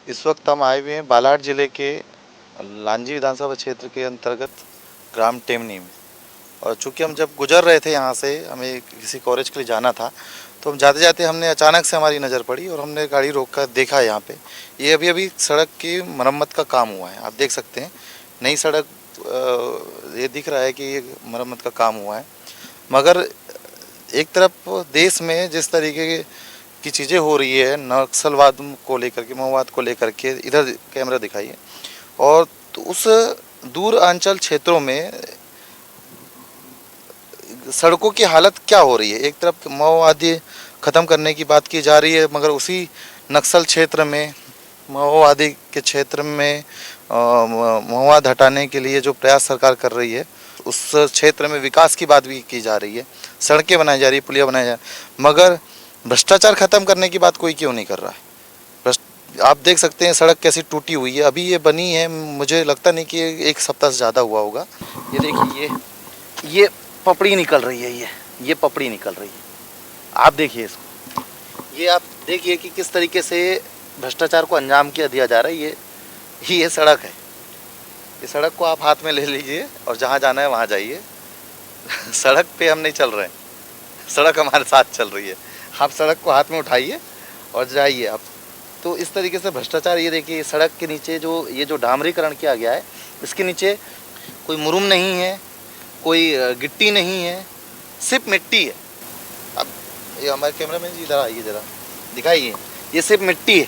इस वक्त हम आए हुए हैं बालाघाट जिले के लांजी विधानसभा क्षेत्र के अंतर्गत ग्राम टेमनी में। और चूंकि हम जब गुजर रहे थे यहाँ से, हमें किसी कॉलेज के लिए जाना था, तो हम जाते जाते हमने अचानक से हमारी नज़र पड़ी और हमने गाड़ी रोक कर देखा यहाँ पे। ये अभी अभी सड़क की मरम्मत का काम हुआ है, आप देख सकते हैं। नई सड़क ये दिख रहा है कि ये मरम्मत का काम हुआ है। मगर एक तरफ देश में जिस तरीके की चीज़ें हो रही है, नक्सलवाद को लेकर के, माओवाद को लेकर के, इधर कैमरा दिखाइए। और तो उस दूर अंचल क्षेत्रों में सड़कों की हालत क्या हो रही है। एक तरफ माओवादी ख़त्म करने की बात की जा रही है, मगर उसी नक्सल क्षेत्र में, माओवादी के क्षेत्र में माओवाद हटाने के लिए जो प्रयास सरकार कर रही है, उस क्षेत्र में विकास की बात भी की जा रही है, सड़कें बनाई जा रही है, पुलिया बनाई जा रही है, मगर भ्रष्टाचार ख़त्म करने की बात कोई क्यों नहीं कर रहा है। आप देख सकते हैं सड़क कैसी टूटी हुई है। अभी ये बनी है, मुझे लगता नहीं कि एक सप्ताह से ज़्यादा हुआ होगा। ये देखिए, ये पपड़ी निकल रही है, ये पपड़ी निकल रही है। आप देखिए इसको, ये आप देखिए कि किस तरीके से भ्रष्टाचार को अंजाम किया दिया जा रहा है। ये सड़क है। इस सड़क को आप हाथ में ले लीजिए और जहाँ जाना है वहाँ जाइए। सड़क पे हम नहीं चल रहे हैं, सड़क हमारे साथ चल रही है। आप सड़क को हाथ में उठाइए और जाइए आप। तो इस तरीके से भ्रष्टाचार, ये देखिए सड़क के नीचे जो ये जो डामरीकरण किया गया है, इसके नीचे कोई मुरुम नहीं है, कोई गिट्टी नहीं है, सिर्फ मिट्टी है। अब ये हमारे कैमरा मैन जी इधर आइए, ज़रा दिखाइए, ये सिर्फ मिट्टी है।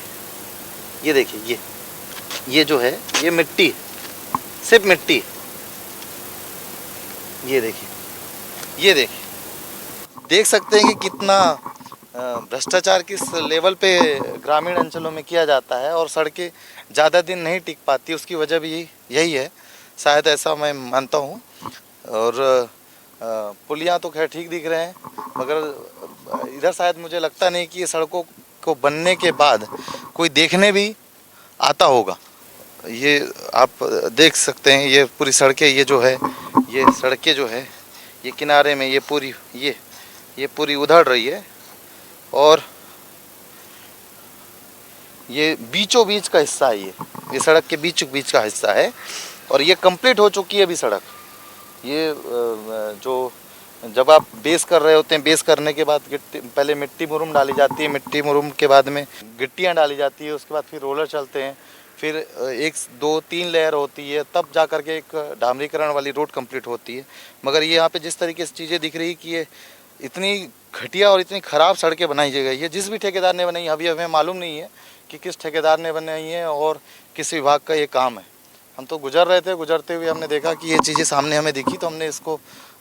ये देखिए, ये जो है ये मिट्टी है, सिर्फ मिट्टी। ये देखिए, ये देखिए, देख सकते हैं कि कितना भ्रष्टाचार किस लेवल पे ग्रामीण अंचलों में किया जाता है। और सड़कें ज़्यादा दिन नहीं टिक पाती, उसकी वजह भी यही है, शायद ऐसा मैं मानता हूँ। और पुलियाँ तो खैर ठीक दिख रहे हैं, मगर इधर शायद मुझे लगता नहीं कि ये सड़कों को बनने के बाद कोई देखने भी आता होगा। ये आप देख सकते हैं, ये पूरी सड़कें, ये जो है, ये सड़कें जो है, ये किनारे में ये पूरी ये पूरी उधड़ रही है। और ये बीचों बीच का हिस्सा है, ये सड़क के बीचों बीच का हिस्सा है। और ये कंप्लीट हो चुकी है अभी सड़क। ये जो जब आप बेस कर रहे होते हैं, बेस करने के बाद पहले मिट्टी मुरुम डाली जाती है, मिट्टी मुरुम के बाद में गिट्टियाँ डाली जाती है, उसके बाद फिर रोलर चलते हैं, फिर 1 2 3 लेयर होती है, तब जा कर के एक डामरीकरण वाली रोड कंप्लीट होती है। मगर ये यहाँ पे जिस तरीके से चीज़ें दिख रही कि ये इतनी घटिया और इतनी ख़राब सड़कें बनाई गई है, जिस भी ठेकेदार ने बनाई, अभी हमें मालूम नहीं है कि किस ठेकेदार ने बनाई है और किस विभाग का ये काम है। हम तो गुजर रहे थे, गुजरते हुए हमने देखा कि ये चीज़ें सामने हमें दिखी, तो हमने इसको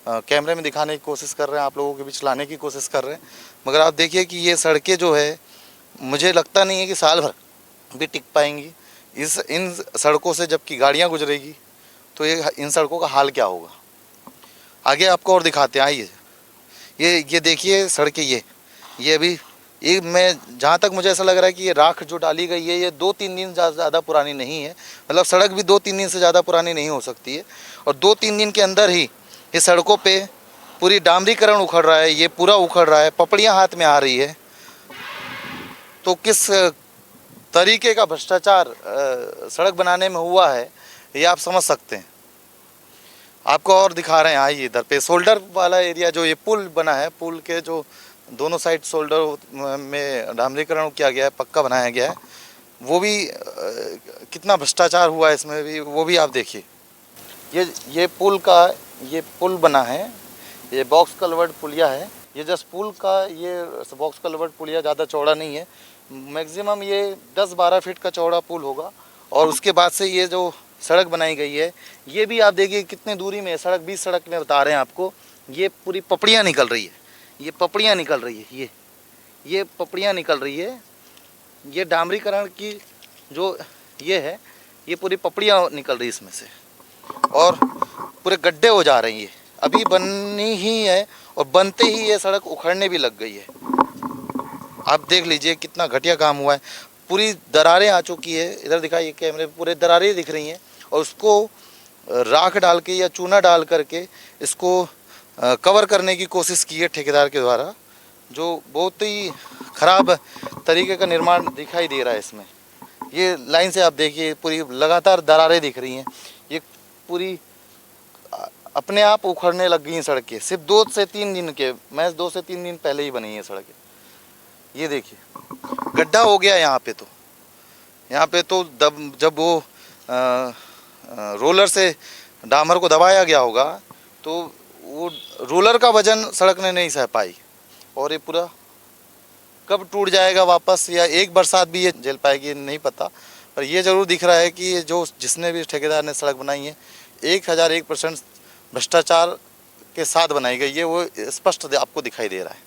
कैमरे में दिखाने की कोशिश कर रहे हैं, आप लोगों के बीच लाने की कोशिश कर रहे हैं। मगर आप देखिए कि ये सड़कें जो है, मुझे लगता नहीं है कि साल भर भी टिक पाएंगी। इन सड़कों से जबकि गाड़ियाँ गुजरेगी, तो ये इन सड़कों का हाल क्या होगा। आगे आपको और दिखाते हैं, आइए। ये देखिए सड़कें, ये अभी ये मैं जहाँ तक मुझे ऐसा लग रहा है कि ये राख जो डाली गई है, ये 2-3 दिन ज़्यादा पुरानी नहीं है। मतलब सड़क भी 2-3 दिन से ज़्यादा पुरानी नहीं हो सकती है। और 2-3 दिन के अंदर ही ये सड़कों पे पूरी डामरीकरण उखड़ रहा है, ये पूरा उखड़ रहा है, पपड़ियाँ हाथ में आ रही है। तो किस तरीके का भ्रष्टाचार सड़क बनाने में हुआ है, ये आप समझ सकते हैं। आपको और दिखा रहे हैं, आइए इधर पे शोल्डर वाला एरिया, जो ये पुल बना है, पुल के जो दोनों साइड शोल्डर में डामरीकरण किया गया है, पक्का बनाया गया है, वो भी कितना भ्रष्टाचार हुआ है इसमें भी, वो भी आप देखिए। ये पुल बना है, ये बॉक्स कलवर्ड पुलिया है। ये जस्ट पुल का, ये बॉक्स कलवर्ड पुलिया ज़्यादा चौड़ा नहीं है, मैक्सिमम ये 10-12 फीट का चौड़ा पुल होगा। और उसके बाद से ये जो सड़क बनाई गई है, ये भी आप देखिए कितने दूरी में है सड़क, 20 सड़क में बता रहे हैं आपको। ये पूरी पपड़ियाँ निकल रही है, ये पपड़ियाँ निकल रही है, ये पपड़ियाँ निकल रही है। ये डामरीकरण की जो ये है, ये पूरी पपड़ियाँ निकल रही है इसमें से, और पूरे गड्ढे हो जा रही है। अभी बनी ही है और बनते ही ये सड़क उखड़ने भी लग गई है। आप देख लीजिए कितना घटिया काम हुआ है। पूरी दरारें आ चुकी है, इधर दिखाइए कैमरे, पूरे दरारें दिख रही हैं। और उसको राख डाल के या चूना डाल करके इसको कवर करने की कोशिश की है ठेकेदार के द्वारा, जो बहुत ही ख़राब तरीके का निर्माण दिखाई दे रहा है इसमें। ये लाइन से आप देखिए पूरी लगातार दरारें दिख रही हैं। ये पूरी अपने आप उखड़ने लग गई हैं सड़कें, सिर्फ 2 से 3 दिन के, मैं 2 से 3 दिन पहले ही बनी है सड़कें। ये देखिए गड्ढा हो गया यहाँ पे, तो यहाँ पे तो जब वो रोलर से डामर को दबाया गया होगा तो वो रोलर का वजन सड़क ने नहीं सह पाई, और ये पूरा कब टूट जाएगा वापस, या एक बरसात भी ये झेल पाएगी नहीं पता। पर ये ज़रूर दिख रहा है कि ये जो जिसने भी ठेकेदार ने सड़क बनाई है 1001% भ्रष्टाचार के साथ बनाई गई है, वो स्पष्ट आपको दिखाई दे रहा है।